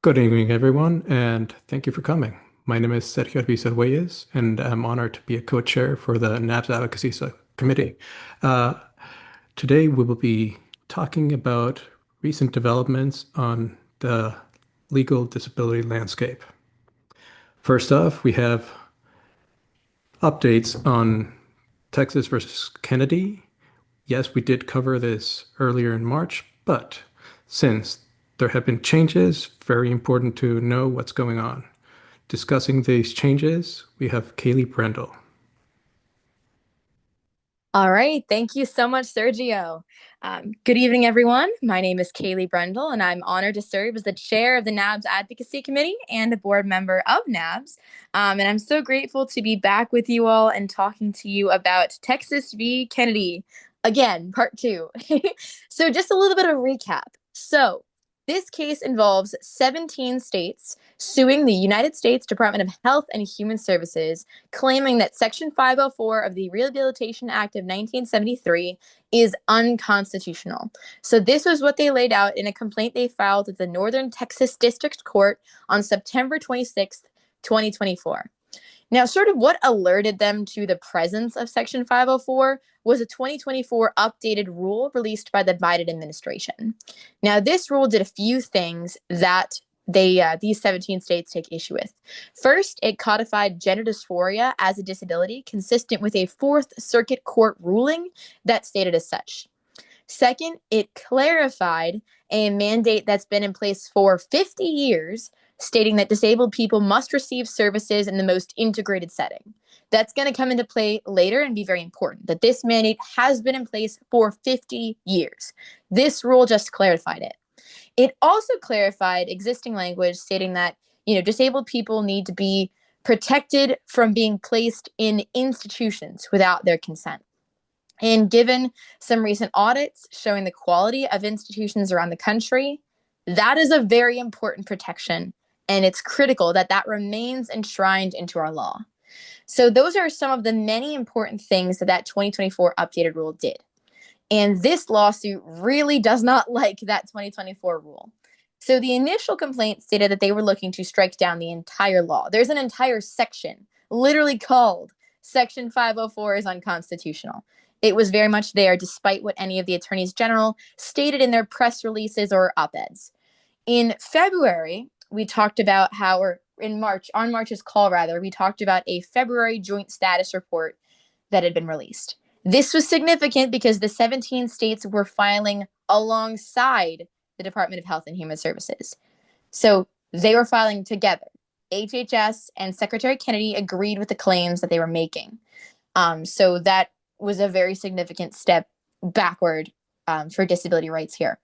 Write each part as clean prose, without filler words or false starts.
Good evening, everyone, and thank you for coming. My name is Sergio Arbiza, and I'm honored to be a co-chair for the NABS Advocacy Committee. Uh, Today, we will be talking about recent developments on the legal disability landscape. First off, we have updates on Texas versus Kennedy. Yes, we did cover this earlier in March, but since there have been changes, very important to know what's going on. Discussing these changes, we have Kaylee Brendel. All right. Thank you so much, Sergio. Good evening, everyone. My name is Kaylee Brendel, and I'm honored to serve as the chair of the NABS Advocacy Committee and a board member of NABS. And I'm so grateful to be back with you all and talking to you about Texas v. Kennedy. Again, part two. So just a little bit of a recap. So this case involves 17 states suing the United States Department of Health and Human Services, claiming that Section 504 of the Rehabilitation Act of 1973 is unconstitutional. So this was what they laid out in a complaint they filed at the Northern Texas District Court on September 26th, 2024. Now, sort of what alerted them to the presence of Section 504 was a 2024 updated rule released by the Biden administration. Now, this rule did a few things that these 17 states take issue with. First, it codified gender dysphoria as a disability consistent with a Fourth Circuit Court ruling that stated as such. Second, it clarified a mandate that's been in place for 50 years, stating that disabled people must receive services in the most integrated setting. That's going to come into play later and be very important, that this mandate has been in place for 50 years. This rule just clarified it. It also clarified existing language stating that, disabled people need to be protected from being placed in institutions without their consent. And given some recent audits showing the quality of institutions around the country, that is a very important protection, and it's critical that that remains enshrined into our law. So those are some of the many important things that 2024 updated rule did. And this lawsuit really does not like that 2024 rule. So the initial complaint stated that they were looking to strike down the entire law. There's an entire section literally called Section 504 is unconstitutional. It was very much there, despite what any of the attorneys general stated in their press releases or op-eds. In February, we talked about how, or in March, on March's call rather, we talked about a February joint status report that had been released. This was significant because the 17 states were filing alongside the Department of Health and Human Services. So they were filing together. HHS and Secretary Kennedy agreed with the claims that they were making. So that was a very significant step backward for disability rights here.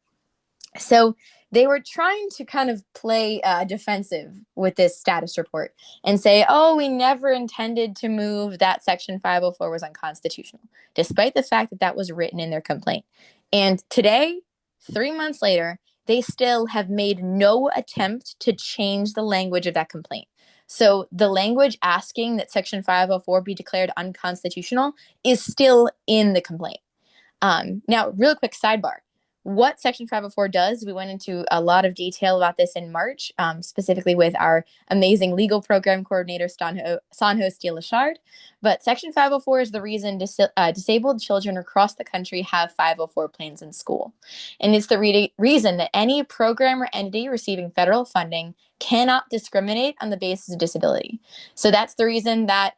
So they were trying to kind of play defensive with this status report and say, oh, we never intended to move that Section 504 was unconstitutional, despite the fact that that was written in their complaint. And today, 3 months later, they still have made no attempt to change the language of that complaint. So the language asking that Section 504 be declared unconstitutional is still in the complaint. Now, real quick sidebar. What Section 504 does, we went into a lot of detail about this in March, specifically with our amazing legal program coordinator, Sanjo Steele-Lachard. But Section 504 is the reason disabled children across the country have 504 plans in school. And it's the reason that any program or entity receiving federal funding cannot discriminate on the basis of disability. So that's the reason that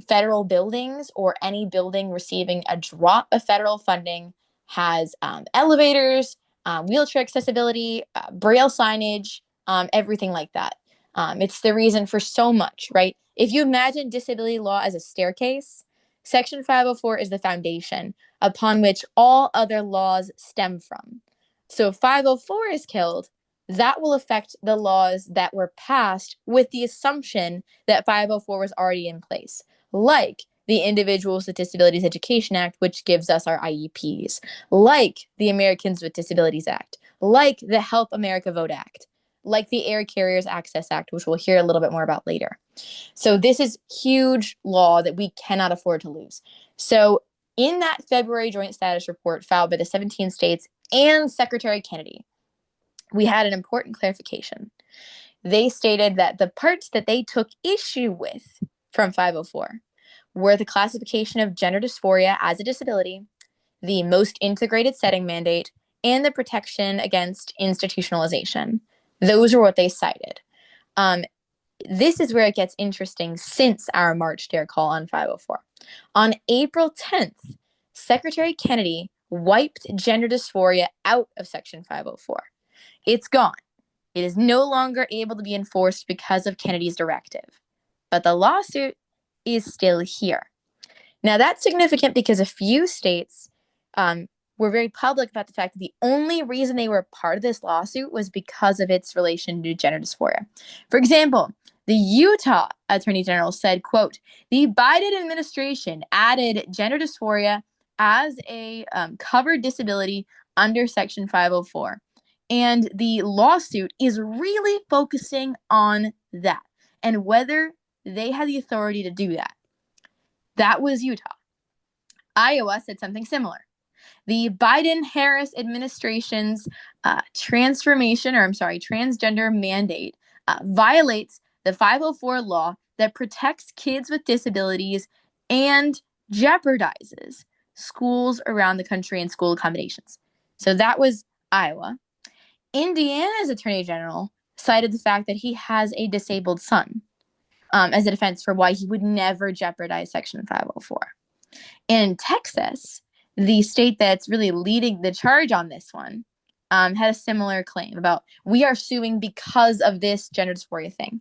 federal buildings or any building receiving a drop of federal funding has elevators, wheelchair accessibility, braille signage, everything like that. It's the reason for so much, right? If you imagine disability law as a staircase, Section 504 is the foundation upon which all other laws stem from. So if 504 is killed, that will affect the laws that were passed with the assumption that 504 was already in place, like the Individuals with Disabilities Education Act, which gives us our IEPs, like the Americans with Disabilities Act, like the Help America Vote Act, like the Air Carriers Access Act, which we'll hear a little bit more about later. So this is huge law that we cannot afford to lose. So in that February joint status report filed by the 17 states and Secretary Kennedy, we had an important clarification. They stated that the parts that they took issue with from 504 were the classification of gender dysphoria as a disability, the most integrated setting mandate, and the protection against institutionalization. Those are what they cited. This is where it gets interesting since our March Dare call on 504. On April 10th, Secretary Kennedy wiped gender dysphoria out of Section 504. It's gone. It is no longer able to be enforced because of Kennedy's directive. But the lawsuit is still here. Now, that's significant because a few states were very public about the fact that the only reason they were part of this lawsuit was because of its relation to gender dysphoria. For example, the Utah Attorney General said, quote, the Biden administration added gender dysphoria as a covered disability under Section 504. And the lawsuit is really focusing on that and whether they had the authority to do that. That was Utah. Iowa said something similar. The Biden-Harris administration's transgender mandate violates the 504 law that protects kids with disabilities and jeopardizes schools around the country and school accommodations. So that was Iowa. Indiana's attorney general cited the fact that he has a disabled son as a defense for why he would never jeopardize Section 504. In Texas, the state that's really leading the charge on this one had a similar claim about we are suing because of this gender dysphoria thing.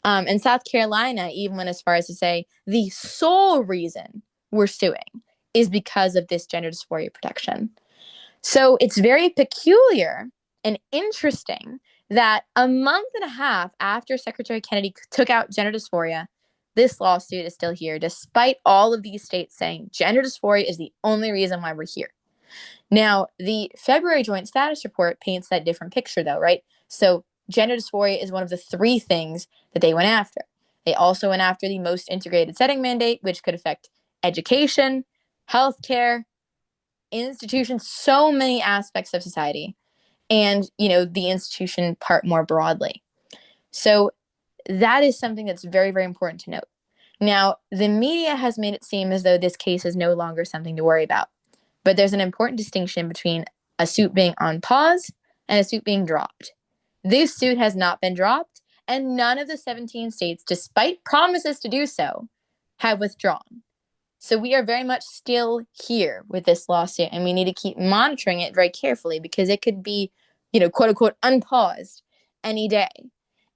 And South Carolina even went as far as to say the sole reason we're suing is because of this gender dysphoria protection. So it's very peculiar and interesting that a month and a half after Secretary Kennedy took out gender dysphoria, this lawsuit is still here, despite all of these states saying gender dysphoria is the only reason why we're here. Now, the February Joint Status Report paints that different picture, though, right? So gender dysphoria is one of the three things that they went after. They also went after the most integrated setting mandate, which could affect education, healthcare, institutions, so many aspects of society, and, the institution part more broadly. So that is something that's very, very important to note. Now, the media has made it seem as though this case is no longer something to worry about. But there's an important distinction between a suit being on pause and a suit being dropped. This suit has not been dropped, and none of the 17 states, despite promises to do so, have withdrawn. So we are very much still here with this lawsuit, and we need to keep monitoring it very carefully because it could be, quote unquote, unpaused any day.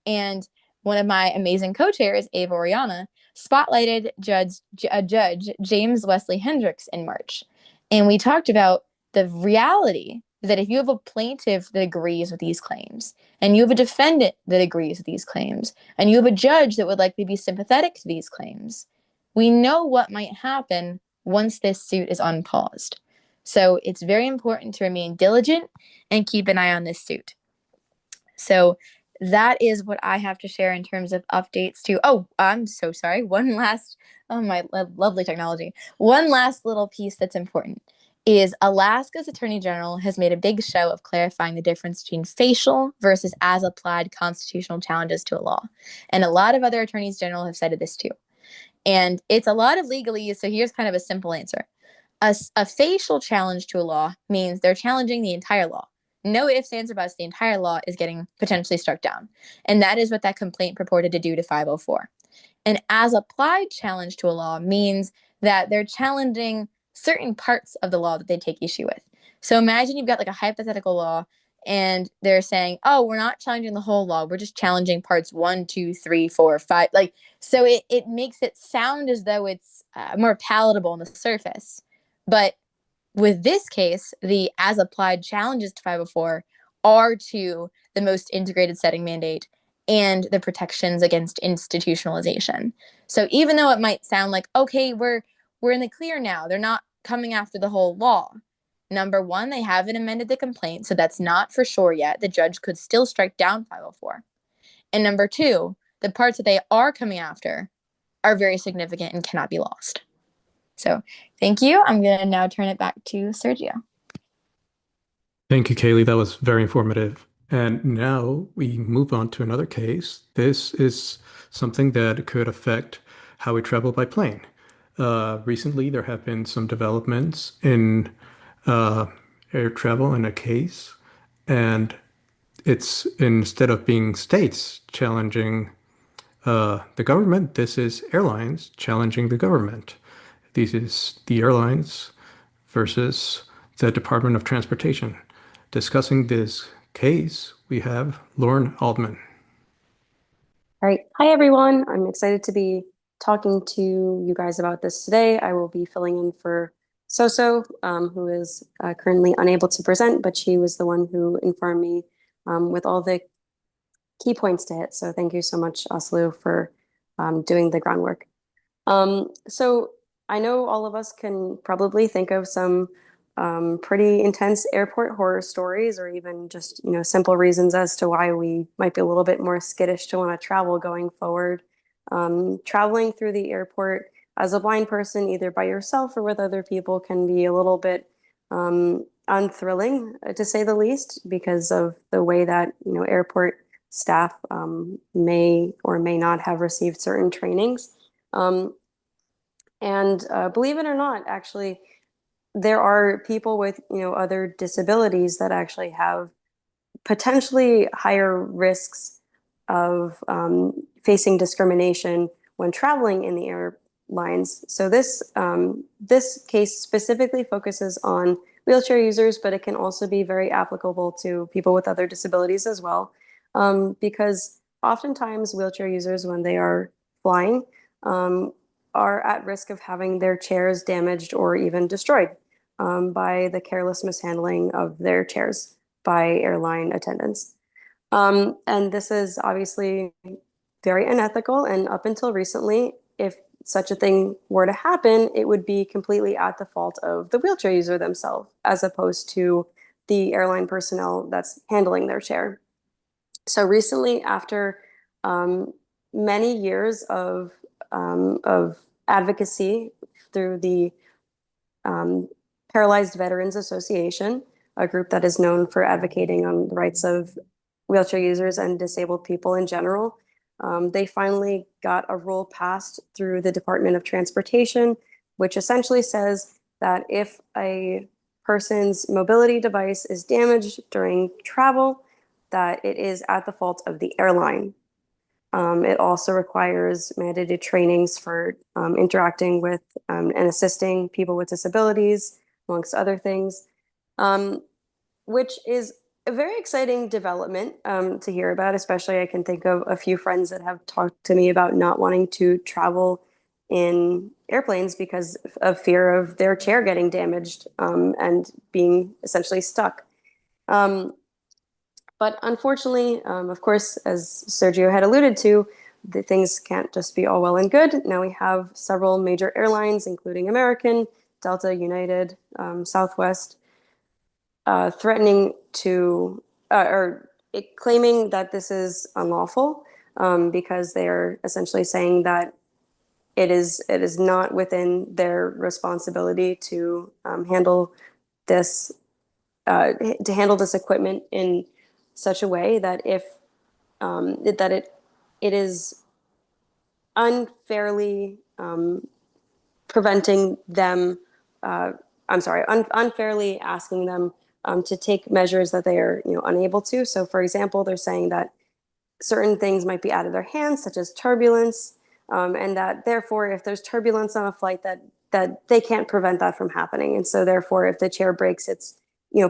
And one of my amazing co-chairs, Ava Oriana, spotlighted Judge James Wesley Hendricks in March. And we talked about the reality that if you have a plaintiff that agrees with these claims, and you have a defendant that agrees with these claims, and you have a judge that would likely be sympathetic to these claims, we know what might happen once this suit is unpaused. So it's very important to remain diligent and keep an eye on this suit. So that is what I have to share in terms of updates to, I'm so sorry. My lovely technology. One last little piece that's important is Alaska's Attorney General has made a big show of clarifying the difference between facial versus as applied constitutional challenges to a law. And a lot of other attorneys general have cited this too. And it's a lot of legalese, so here's kind of a simple answer. A facial challenge to a law means they're challenging the entire law. No ifs, ands, or buts, the entire law is getting potentially struck down. And that is what that complaint purported to do to 504. An as-applied challenge to a law means that they're challenging certain parts of the law that they take issue with. So imagine you've got like a hypothetical law, and they're saying, we're not challenging the whole law. We're just challenging parts 1, 2, 3, 4, 5. So it makes it sound as though it's more palatable on the surface. But with this case, the as-applied challenges to 504 are to the most integrated setting mandate and the protections against institutionalization. So even though it might sound like, okay, we're in the clear now, they're not coming after the whole law. Number one, they haven't amended the complaint, so that's not for sure yet. The judge could still strike down 504. And number two, the parts that they are coming after are very significant and cannot be lost. So thank you. I'm going to now turn it back to Sergio. Thank you, Kaylee. That was very informative. And now we move on to another case. This is something that could affect how we travel by plane. Recently, there have been some developments in uh, air travel in a case, and it's instead of being states challenging the government, this is airlines challenging the government. This is the airlines versus the Department of Transportation. Discussing this case, we have Lauren Altman. All right. Hi, everyone. I'm excited to be talking to you guys about this today. I will be filling in for Soso, who is currently unable to present, but she was the one who informed me with all the key points to hit. So thank you so much, Aslu, for doing the groundwork. So I know all of us can probably think of some pretty intense airport horror stories, or even just, simple reasons as to why we might be a little bit more skittish to want to travel going forward. Traveling through the airport as a blind person, either by yourself or with other people, can be a little bit unthrilling, to say the least, because of the way that, airport staff may or may not have received certain trainings. And believe it or not, actually, there are people with, other disabilities that actually have potentially higher risks of facing discrimination when traveling in the airlines. So this case specifically focuses on wheelchair users, but it can also be very applicable to people with other disabilities as well, because oftentimes wheelchair users, when they are flying, are at risk of having their chairs damaged or even destroyed by the careless mishandling of their chairs by airline attendants. And this is obviously very unethical. And up until recently, if such a thing were to happen, it would be completely at the fault of the wheelchair user themselves, as opposed to the airline personnel that's handling their chair. So recently, after many years of advocacy through the Paralyzed Veterans Association, a group that is known for advocating on the rights of wheelchair users and disabled people in general, they finally got a rule passed through the Department of Transportation, which essentially says that if a person's mobility device is damaged during travel, that it is at the fault of the airline. It also requires mandated trainings for interacting with and assisting people with disabilities, amongst other things, which is a very exciting development to hear about. Especially, I can think of a few friends that have talked to me about not wanting to travel in airplanes because of fear of their chair getting damaged and being essentially stuck. But unfortunately, of course, as Sergio had alluded to, the things can't just be all well and good. Now we have several major airlines, including American, Delta, United, Southwest, threatening to, claiming that this is unlawful, because they are essentially saying that it is not within their responsibility to handle this equipment in such a way that it is unfairly preventing them. Unfairly asking them to take measures that they are, unable to. So, for example, they're saying that certain things might be out of their hands, such as turbulence, and that therefore, if there's turbulence on a flight, that they can't prevent that from happening. And so, therefore, if the chair breaks, it's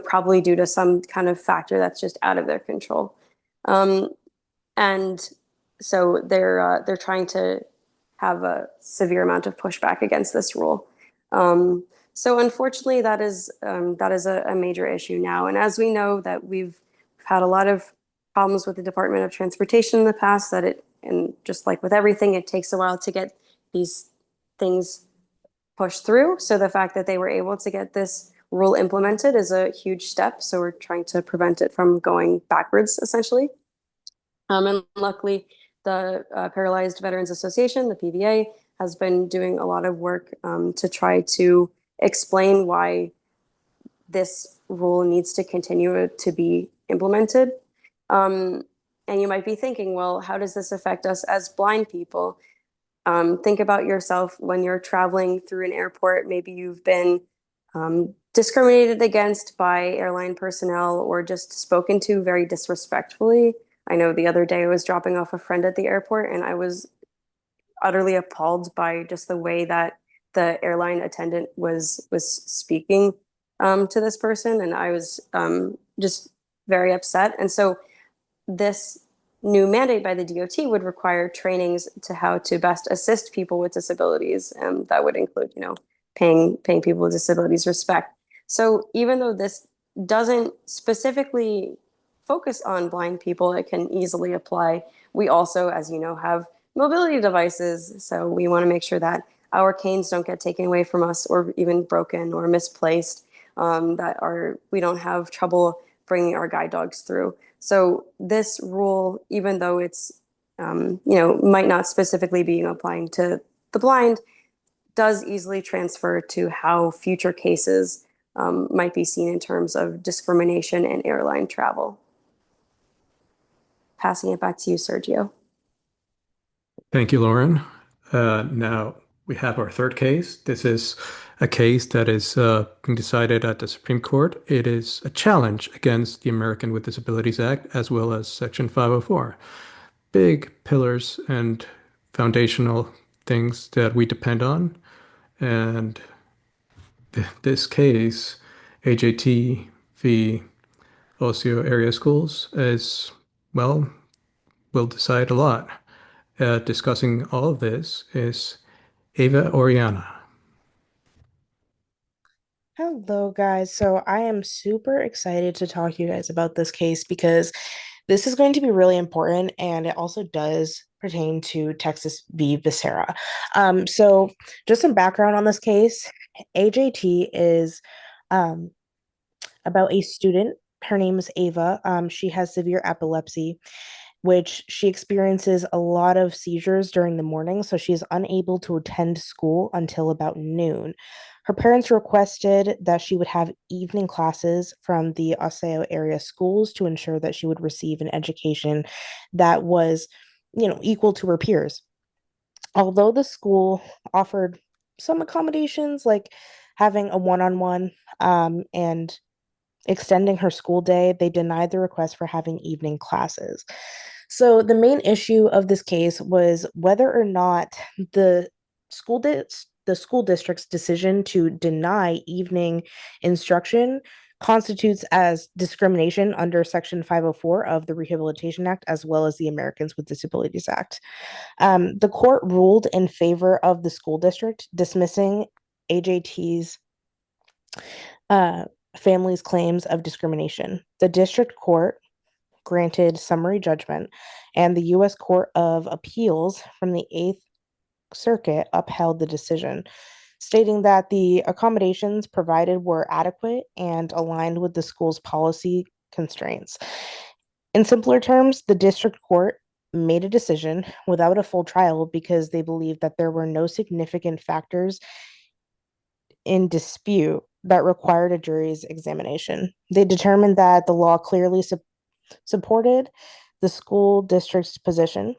probably due to some kind of factor that's just out of their control. And so they're trying to have a severe amount of pushback against this rule. So unfortunately, that is a major issue now. And as we know that we've had a lot of problems with the Department of Transportation in the past, and just like with everything, it takes a while to get these things pushed through. So the fact that they were able to get this rule implemented is a huge step. So we're trying to prevent it from going backwards, essentially. And luckily, the Paralyzed Veterans Association, the PVA, has been doing a lot of work to try to explain why this rule needs to continue to be implemented. Um, and you might be thinking, well, how does this affect us as blind people? Think about yourself when you're traveling through an airport. Maybe you've been discriminated against by airline personnel or just spoken to very disrespectfully. I know the other day I was dropping off a friend at the airport and I was utterly appalled by just the way that the airline attendant was speaking to this person, and I was just very upset. And so this new mandate by the DOT would require trainings to how to best assist people with disabilities. That would include, paying people with disabilities respect. So even though this doesn't specifically focus on blind people, it can easily apply. We also, as you know, have mobility devices. So we want to make sure that our canes don't get taken away from us or even broken or misplaced, we don't have trouble bringing our guide dogs through. So this rule, even though it's, might not specifically be applying to the blind, does easily transfer to how future cases might be seen in terms of discrimination in airline travel. Passing it back to you, Sergio. Thank you, Lauren. Now we have our third case. This is a case that is being decided at the Supreme Court. It is a challenge against the American with Disabilities Act as well as Section 504. Big pillars and foundational things that we depend on. And this case, AJT v. Ocio Area Schools, is, well, will decide a lot. Discussing all of this is Ava Oriana. Hello, guys. So I am super excited to talk to you guys about this case because this is going to be really important and it also does pertain to Texas v. Becerra. So just some background on this case. AJT is um, about a student. Her name is Ava. She has severe epilepsy, which she experiences a lot of seizures during the morning, so she is unable to attend school until about noon. Her parents requested that she would have evening classes from the Osseo area schools to ensure that she would receive an education that was, equal to her peers. Although the school offered some accommodations, like having a one-on-one and extending her school day, they denied the request for having evening classes. So the main issue of this case was whether or not the the school district's decision to deny evening instruction constitutes as discrimination under Section 504 of the Rehabilitation Act, as well as the Americans with Disabilities Act. The court ruled in favor of the school district, dismissing AJT's uh, family's claims of discrimination. The district court granted summary judgment, and the U.S. Court of Appeals from the Eighth Circuit upheld the decision, stating that the accommodations provided were adequate and aligned with the school's policy constraints. In simpler terms, the district court made a decision without a full trial because they believed that there were no significant factors in dispute that required a jury's examination. They determined that the law clearly supported the school district's position.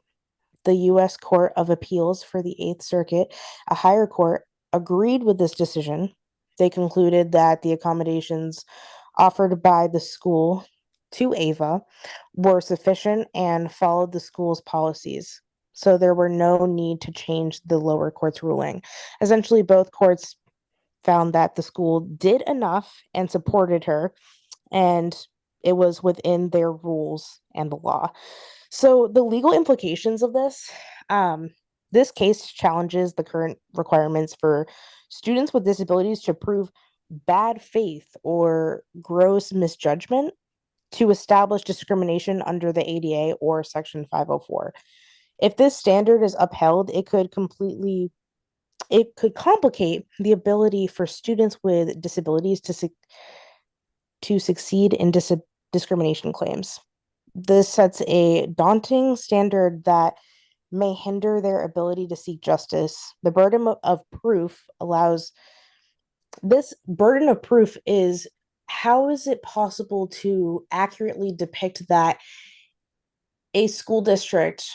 The U.S. Court of Appeals for the Eighth Circuit, a higher court, agreed with this decision. They concluded that the accommodations offered by the school to Ava were sufficient and followed the school's policies. So there were no need to change the lower court's ruling. Essentially, both courts found that the school did enough and supported her, and it was within their rules and the law. So the legal implications of this case challenges the current requirements for students with disabilities to prove bad faith or gross misjudgment to establish discrimination under the ADA or Section 504. If this standard is upheld, it could complicate the ability for students with disabilities to succeed in discrimination claims. This sets a daunting standard that may hinder their ability to seek justice. The burden of proof allows this burden of proof is how is it possible to accurately depict that a school district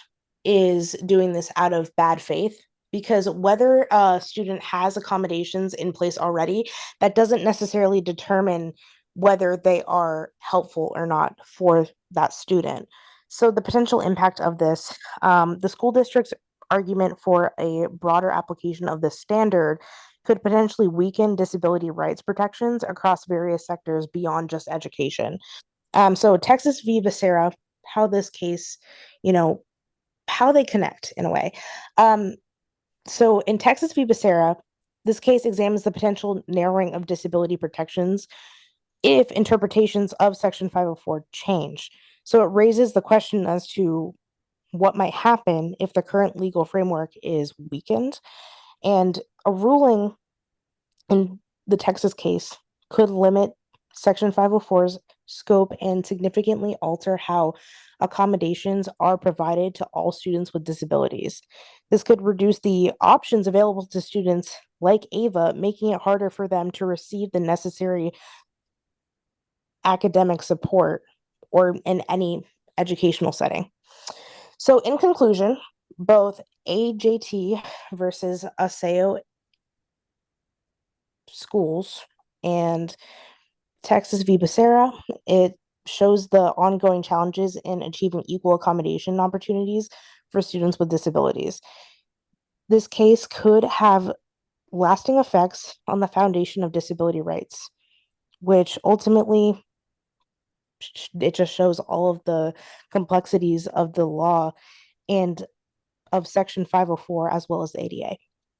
is doing this out of bad faith, because whether a student has accommodations in place already, that doesn't necessarily determine whether they are helpful or not for that student. So the potential impact of this, the school district's argument for a broader application of this standard could potentially weaken disability rights protections across various sectors beyond just education. So Texas v. Becerra, how this case, you know, how they connect in a way. Um, so in Texas v. Becerra, this case examines the potential narrowing of disability protections if interpretations of Section 504 change. So it raises the question as to what might happen if the current legal framework is weakened. And a ruling in the Texas case could limit Section 504's scope and significantly alter how accommodations are provided to all students with disabilities. This could reduce the options available to students like Ava, making it harder for them to receive the necessary academic support or in any educational setting. So, in conclusion, both AJT versus ASEO schools and Texas v. Becerra, it shows the ongoing challenges in achieving equal accommodation opportunities for students with disabilities. This case could have lasting effects on the foundation of disability rights, which ultimately it just shows all of the complexities of the law and of Section 504 as well as the ADA.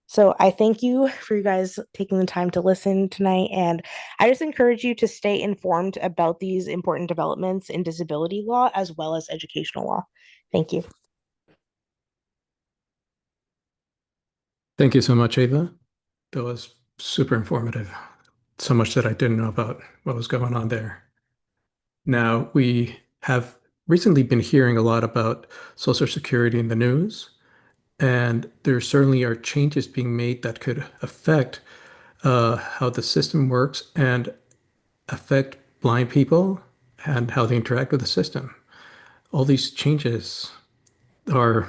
So I thank you for you guys taking the time to listen tonight. And I just encourage you to stay informed about these important developments in disability law as well as educational law. Thank you. Thank you so much, Ava. That was super informative. So much that I didn't know about what was going on there. Now, we have recently been hearing a lot about Social Security in the news, and there certainly are changes being made that could affect how the system works and affect blind people and how they interact with the system. All these changes are,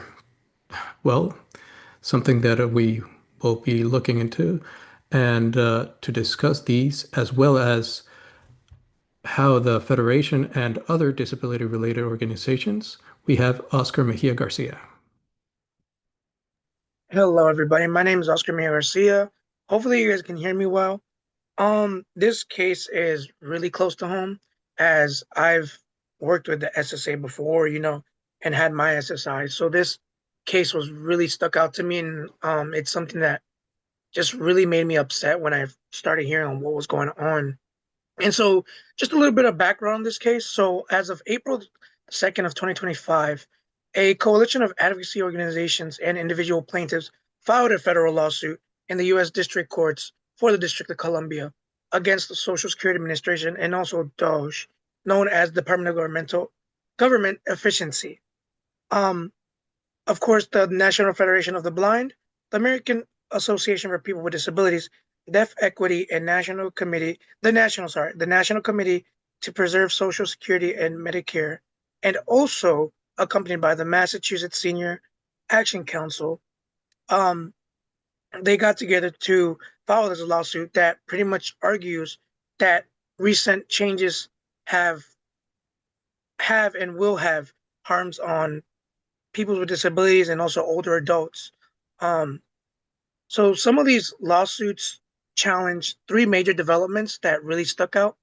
well, something that we will be looking into and to discuss these as well as how the Federation and other disability related organizations, we have Oscar Mejia Garcia. Hello, everybody. My name is Oscar Mayor Garcia. Hopefully, you guys can hear me well. This case is really close to home as I've worked with the SSA before, and had my SSI. So this case was really stuck out to me, and it's something that just really made me upset when I started hearing what was going on. And so just a little bit of background on this case. So as of April 2nd of 2025, a coalition of advocacy organizations and individual plaintiffs filed a federal lawsuit in the U.S. District Courts for the District of Columbia against the Social Security Administration and also DOGE, known as Department of Government Efficiency. Um, of course, the National Federation of the Blind, the American Association for People with Disabilities, Deaf Equity, and the National Committee to Preserve Social Security and Medicare, and also accompanied by the Massachusetts Senior Action Council. Um, they got together to file this lawsuit that pretty much argues that recent changes have and will have harms on people with disabilities and also older adults. Um, so some of these lawsuits challenge three major developments that really stuck out.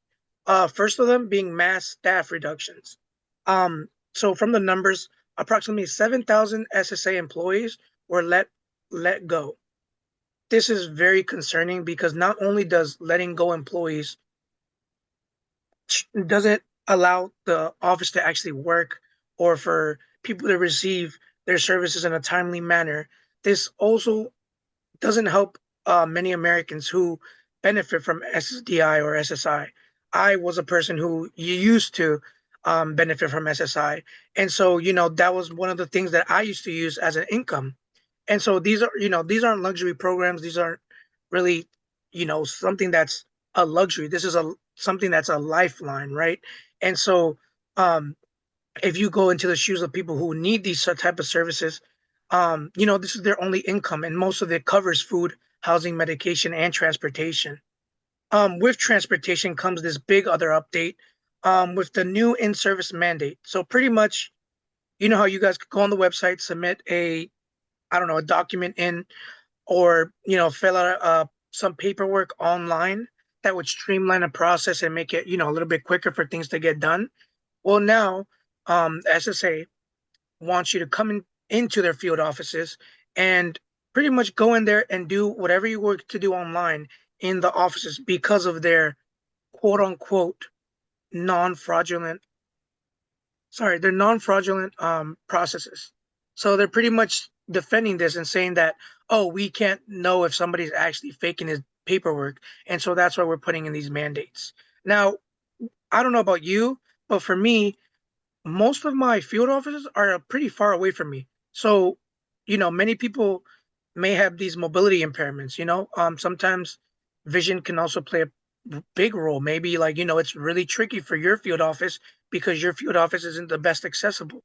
First of them being mass staff reductions. So from the numbers, approximately 7,000 SSA employees were let go. This is very concerning because not only does letting go employees doesn't allow the office to actually work or for people to receive their services in a timely manner, this also doesn't help many Americans who benefit from SSDI or SSI. I was a person who used to benefit from SSI. And so, that was one of the things that I used to use as an income. And so these aren't luxury programs. These aren't really, something that's a luxury. This is something that's a lifeline, right? And so, um, if you go into the shoes of people who need these type of services, this is their only income, and most of it covers food, housing, medication, and transportation. With transportation comes this big other update with the new in-service mandate. So pretty much, you know how you guys could go on the website, submit I don't know, a document in, or fill out some paperwork online that would streamline the process and make it a little bit quicker for things to get done. Well, now SSA wants you to come into their field offices and pretty much go in there and do whatever you work to do online in the offices because of their quote unquote non-fraudulent they're non-fraudulent processes. So they're pretty much defending this and saying that, oh, we can't know if somebody's actually faking his paperwork, and so that's why we're putting in these mandates. Now, I don't know about you, but for me, most of my field offices are pretty far away from me. So, many people may have these mobility impairments, sometimes vision can also play a big role. Maybe like, it's really tricky for your field office because your field office isn't the best accessible.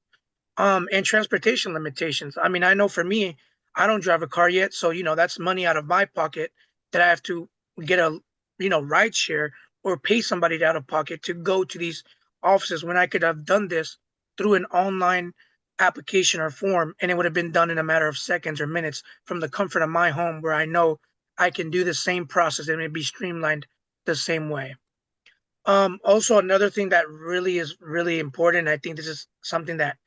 And transportation limitations. I mean, I know for me, I don't drive a car yet, so that's money out of my pocket that I have to get a ride share or pay somebody out of pocket to go to these offices when I could have done this through an online application or form, and it would have been done in a matter of seconds or minutes from the comfort of my home, where I know I can do the same process and it'd be streamlined the same way. Also, another thing that really is really important, I think this is something that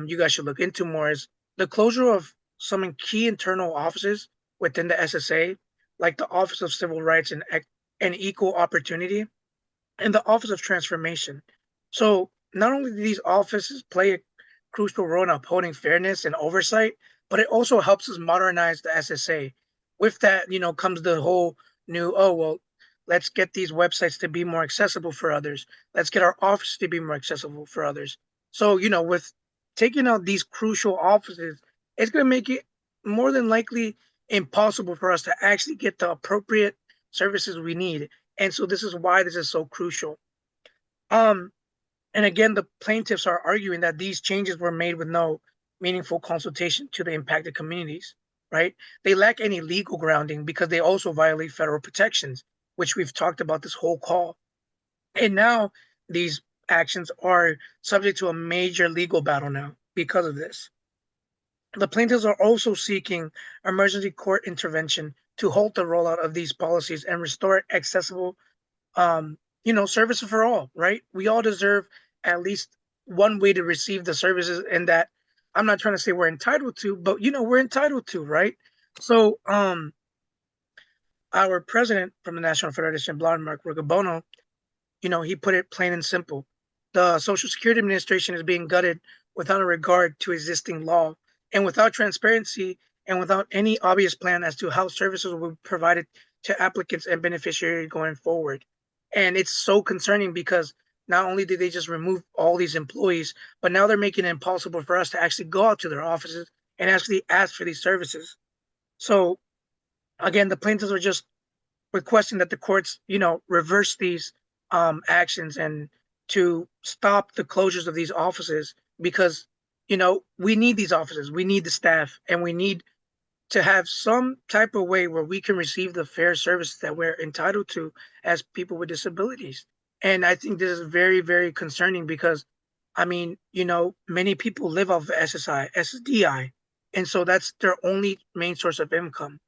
you guys should look into more, is the closure of some key internal offices within the SSA, like the Office of Civil Rights and Equal Opportunity and the Office of Transformation. So not only do these offices play a crucial role in upholding fairness and oversight, but it also helps us modernize the SSA. With that, comes the whole new, oh, well, let's get these websites to be more accessible for others. Let's get our office to be more accessible for others. So, with taking out these crucial offices, it's going to make it more than likely impossible for us to actually get the appropriate services we need. And so this is why this is so crucial. Um, and again, the plaintiffs are arguing that these changes were made with no meaningful consultation to the impacted communities, right? They lack any legal grounding because they also violate federal protections, which we've talked about this whole call. And now these actions are subject to a major legal battle now because of this. The plaintiffs are also seeking emergency court intervention to halt the rollout of these policies and restore accessible services for all, right? We all deserve at least one way to receive the services, and that I'm not trying to say we're entitled to, but we're entitled to, right? So our president from the National Federation of Blind, Mark Ruggiero, he put it plain and simple. The Social Security Administration is being gutted without a regard to existing law and without transparency and without any obvious plan as to how services will be provided to applicants and beneficiaries going forward. And it's so concerning because not only did they just remove all these employees, but now they're making it impossible for us to actually go out to their offices and actually ask for these services. So again, the plaintiffs are just requesting that the courts, reverse these actions and to stop the closures of these offices because, we need these offices, we need the staff, and we need to have some type of way where we can receive the fair services that we're entitled to as people with disabilities. And I think this is very, very concerning because, I mean, many people live off of SSI, SSDI, and so that's their only main source of income.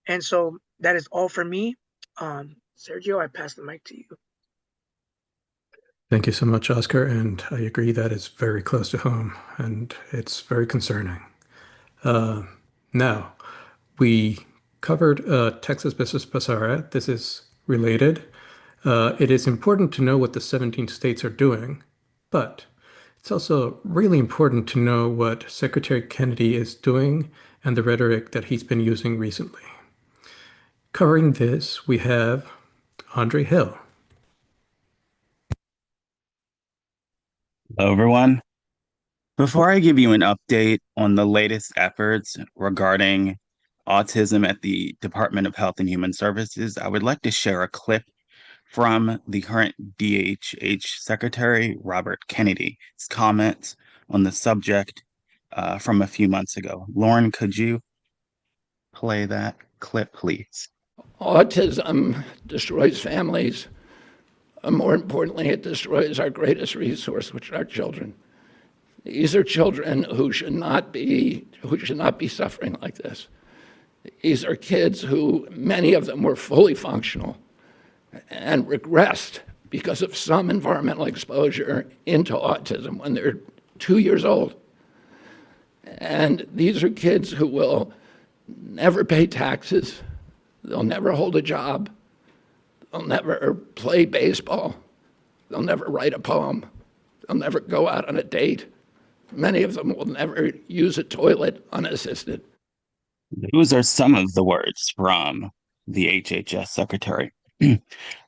And so that is all for me. Sergio, I pass the mic to you. Thank you so much, Oscar. And I agree that it's very close to home and it's very concerning. Now, we covered Texas Business Basara. This is related. It is important to know what the 17 states are doing, but it's also really important to know what Secretary Kennedy is doing and the rhetoric that he's been using recently. Covering this, we have Andre Hill. Hello, everyone. Before I give you an update on the latest efforts regarding autism at the Department of Health and Human Services, I would like to share a clip from the current DHH Secretary, Robert Kennedy's comments on the subject from a few months ago. Lauren, could you play that clip, please? Autism destroys families. More importantly, it destroys our greatest resource, which are our children. These are children who should not be suffering like this. These are kids who, many of them were fully functional and regressed because of some environmental exposure into autism when they're 2 years old. And these are kids who will never pay taxes, they'll never hold a job, they'll never play baseball, they'll never write a poem, they'll never go out on a date. Many of them will never use a toilet unassisted. Those are some of the words from the HHS secretary.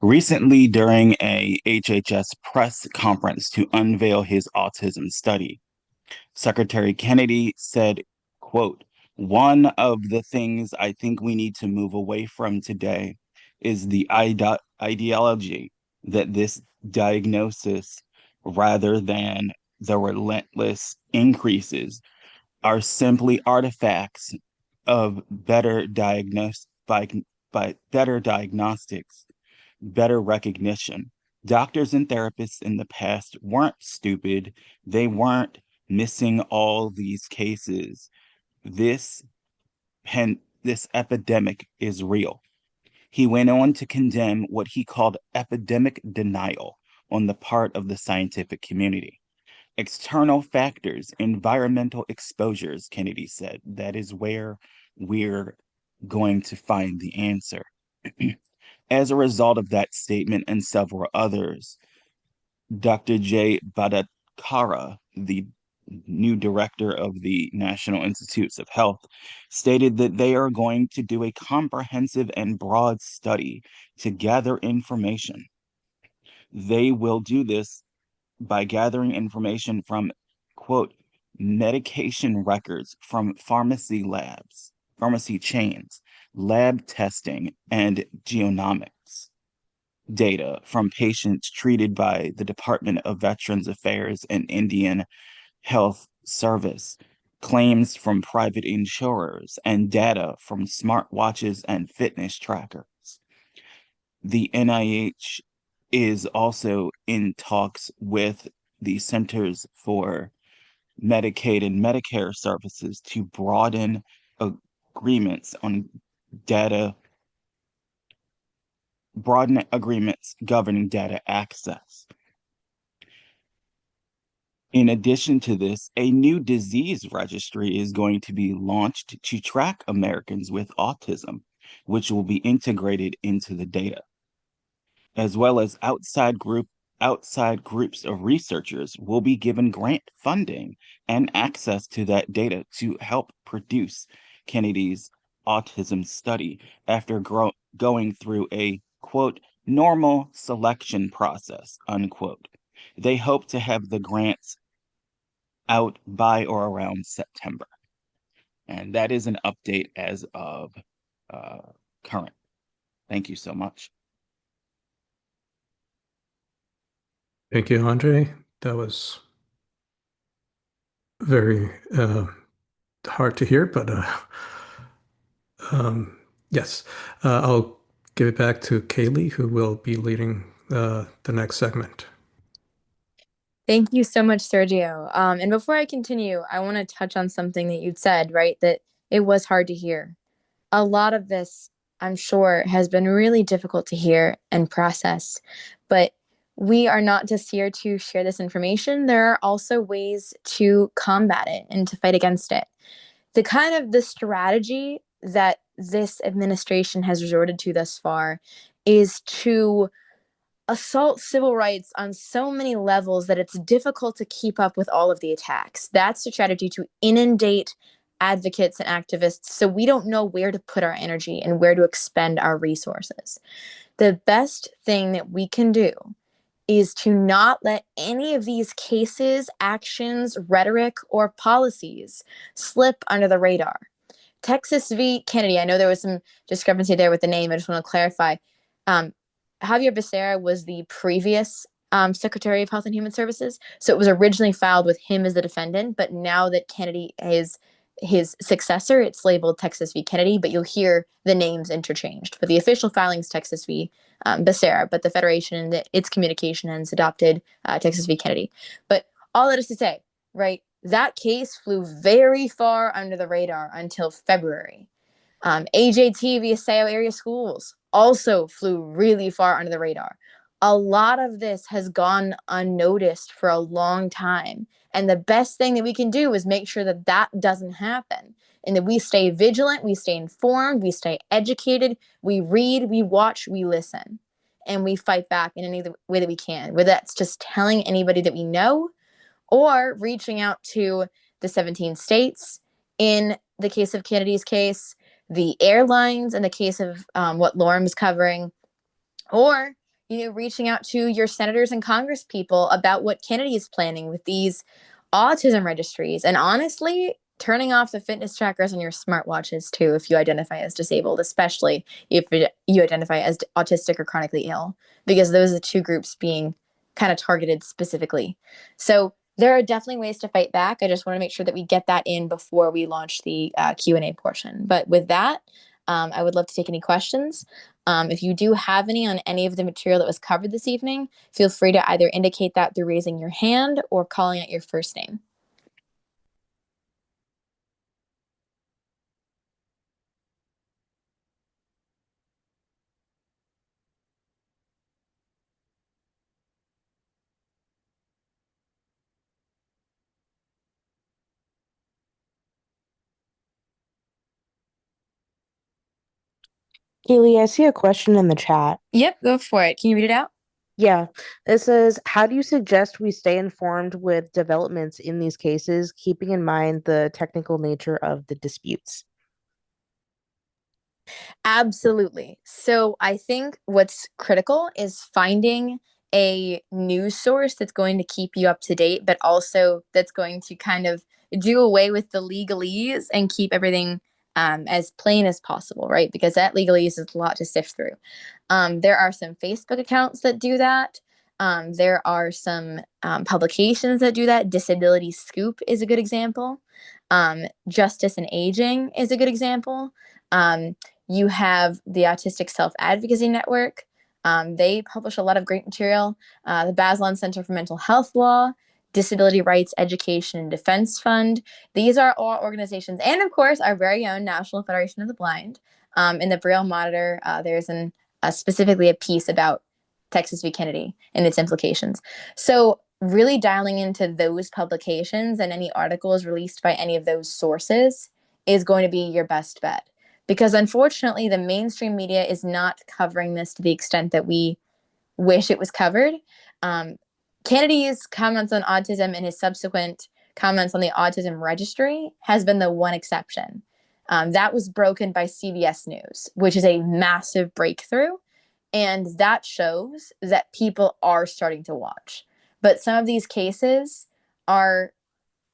Recently, during a HHS press conference to unveil his autism study, Secretary Kennedy said, quote, "One of the things I think we need to move away from today is the ideology that this diagnosis, rather than the relentless increases, are simply artifacts of better diagnostics, better recognition. Doctors and therapists in the past weren't stupid. They weren't missing all these cases. This this epidemic is real." He went on to condemn what he called epidemic denial on the part of the scientific community. External factors, environmental exposures, Kennedy said, that is where we're going to find the answer. As a result of that statement and several others, Dr. Jay Bhattacharya, the new director of the National Institutes of Health, stated that they are going to do a comprehensive and broad study to gather information. They will do this by gathering information from, quote, medication records from pharmacy chains, lab testing, and genomics data from patients treated by the Department of Veterans Affairs and Indian Health Service, claims from private insurers, and data from smartwatches and fitness trackers. The NIH is also in talks with the Centers for Medicaid and Medicare Services to broaden agreements on governing data access. In addition to this, a new disease registry is going to be launched to track Americans with autism, which will be integrated into the data, as well as outside groups of researchers will be given grant funding and access to that data to help produce Kennedy's autism study after going through a, quote, normal selection process, unquote. They hope to have the grants out by or around September. And that is an update as of current. Thank you so much. Thank you, Andre. That was very hard to hear, but yes. I'll give it back to Kaylee, who will be leading the next segment. Thank you so much, Sergio. And before I continue, I want to touch on something that you'd said, right? That it was hard to hear. A lot of this, I'm sure, has been really difficult to hear and process, but we are not just here to share this information. There are also ways to combat it and to fight against it. The strategy that this administration has resorted to thus far is to assault civil rights on so many levels that it's difficult to keep up with all of the attacks. That's the strategy, to inundate advocates and activists so we don't know where to put our energy and where to expend our resources. The best thing that we can do is to not let any of these cases, actions, rhetoric, or policies slip under the radar. Texas v. Kennedy, I know there was some discrepancy there with the name. I just want to clarify. Javier Becerra was the previous Secretary of Health and Human Services. So it was originally filed with him as the defendant, but now that Kennedy is his successor, it's labeled Texas v. Kennedy, but you'll hear the names interchanged. But the official filing is Texas v. Becerra, but the Federation, its communication ends adopted Texas v. Kennedy. But all that is to say, right, that case flew very far under the radar until February. AJT via SAO area schools also flew really far under the radar. A lot of this has gone unnoticed for a long time. And the best thing that we can do is make sure that that doesn't happen and that we stay vigilant, we stay informed, we stay educated, we read, we watch, we listen, and we fight back in any way that we can, whether that's just telling anybody that we know or reaching out to the 17 states in the case of Kennedy's case, the airlines in the case of what Lauren was covering, or reaching out to your senators and congress people about what Kennedy is planning with these autism registries, and honestly turning off the fitness trackers on your smartwatches too if you identify as disabled, especially if you identify as autistic or chronically ill, because those are the two groups being kind of targeted specifically. So there are definitely ways to fight back. I just want to make sure that we get that in before we launch the Q&A portion. But with that, I would love to take any questions. If you do have any on any of the material that was covered this evening, feel free to either indicate that through raising your hand or calling out your first name. Kaylee, I see a question in the chat. Yep, go for it. Can you read it out? Yeah, it says, how do you suggest we stay informed with developments in these cases, keeping in mind the technical nature of the disputes? Absolutely. So I think what's critical is finding a news source that's going to keep you up to date, but also that's going to kind of do away with the legalese and keep everything as plain as possible, right? Because that legalese is a lot to sift through. There are some Facebook accounts that do that. There are some publications that do that. Disability Scoop is a good example. Justice and Aging is a good example. You have the Autistic Self-Advocacy Network. They publish a lot of great material. The Bazelon Center for Mental Health Law, Disability Rights Education and Defense Fund. These are all organizations, and of course, our very own National Federation of the Blind. In the Braille Monitor, there's specifically a piece about Texas v. Kennedy and its implications. So really dialing into those publications and any articles released by any of those sources is going to be your best bet. Because unfortunately, the mainstream media is not covering this to the extent that we wish it was covered. Kennedy's comments on autism and his subsequent comments on the autism registry has been the one exception. That was broken by CBS News, which is a massive breakthrough. And that shows that people are starting to watch. But some of these cases are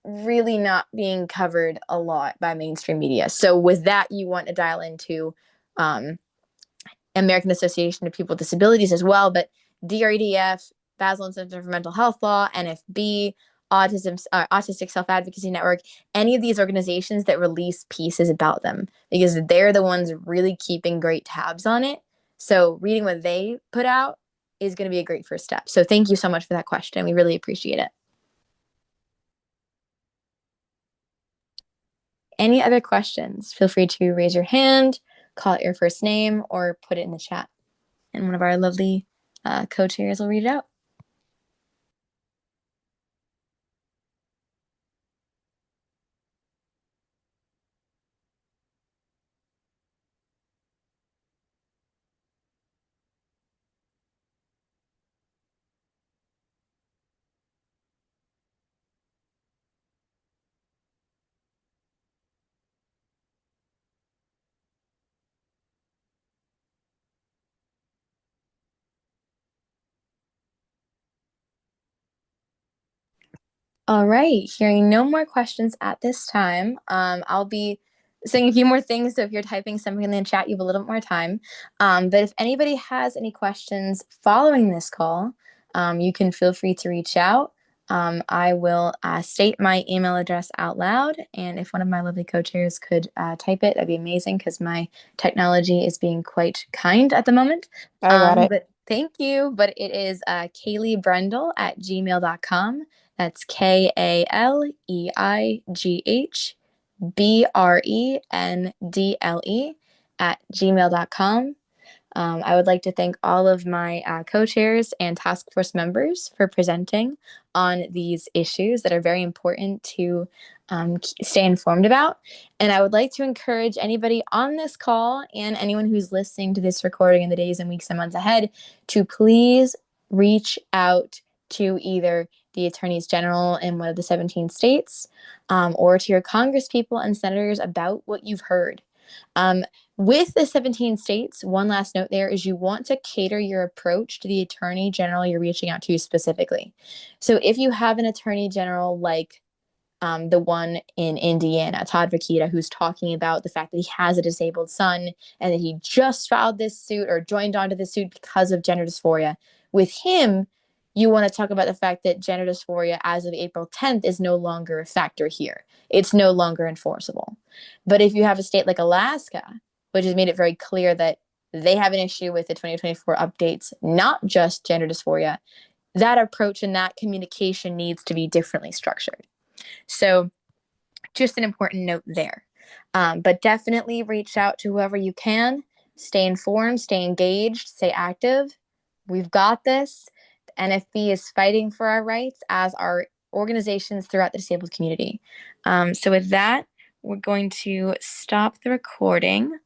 really not being covered a lot by mainstream media. So with that, you want to dial into American Association of People with Disabilities as well, but DREDF, Bazelon Center for Mental Health Law, NFB, Autistic Self-Advocacy Network, any of these organizations that release pieces about them, because they're the ones really keeping great tabs on it. So reading what they put out is going to be a great first step. So thank you so much for that question. We really appreciate it. Any other questions? Feel free to raise your hand, call out your first name, or put it in the chat. And one of our lovely co-chairs will read it out. All right, hearing no more questions at this time, I'll be saying a few more things. So if you're typing something in the chat, you have a little bit more time. But if anybody has any questions following this call, you can feel free to reach out. I will state my email address out loud. And if one of my lovely co-chairs could type it, that'd be amazing because my technology is being quite kind at the moment. I got it. But thank you. But it is kayleighbrendel@gmail.com. That's KALEIGHBRENDLE@gmail.com. I would like to thank all of my co-chairs and task force members for presenting on these issues that are very important to stay informed about. And I would like to encourage anybody on this call and anyone who's listening to this recording in the days and weeks and months ahead to please reach out to either the attorneys general in one of the 17 states or to your congresspeople and senators about what you've heard. With the 17 states, one last note there is you want to cater your approach to the attorney general you're reaching out to specifically. So if you have an attorney general like the one in Indiana, Todd Vaquita, who's talking about the fact that he has a disabled son and that he just filed this suit or joined onto this suit because of gender dysphoria, with him, you want to talk about the fact that gender dysphoria as of April 10th is no longer a factor here. It's no longer enforceable. But if you have a state like Alaska, which has made it very clear that they have an issue with the 2024 updates, not just gender dysphoria, that approach and that communication needs to be differently structured. So just an important note there. But definitely reach out to whoever you can. Stay informed, stay engaged, stay active. We've got this. The NFB is fighting for our rights, as are organizations throughout the disabled community. So with that, we're going to stop the recording.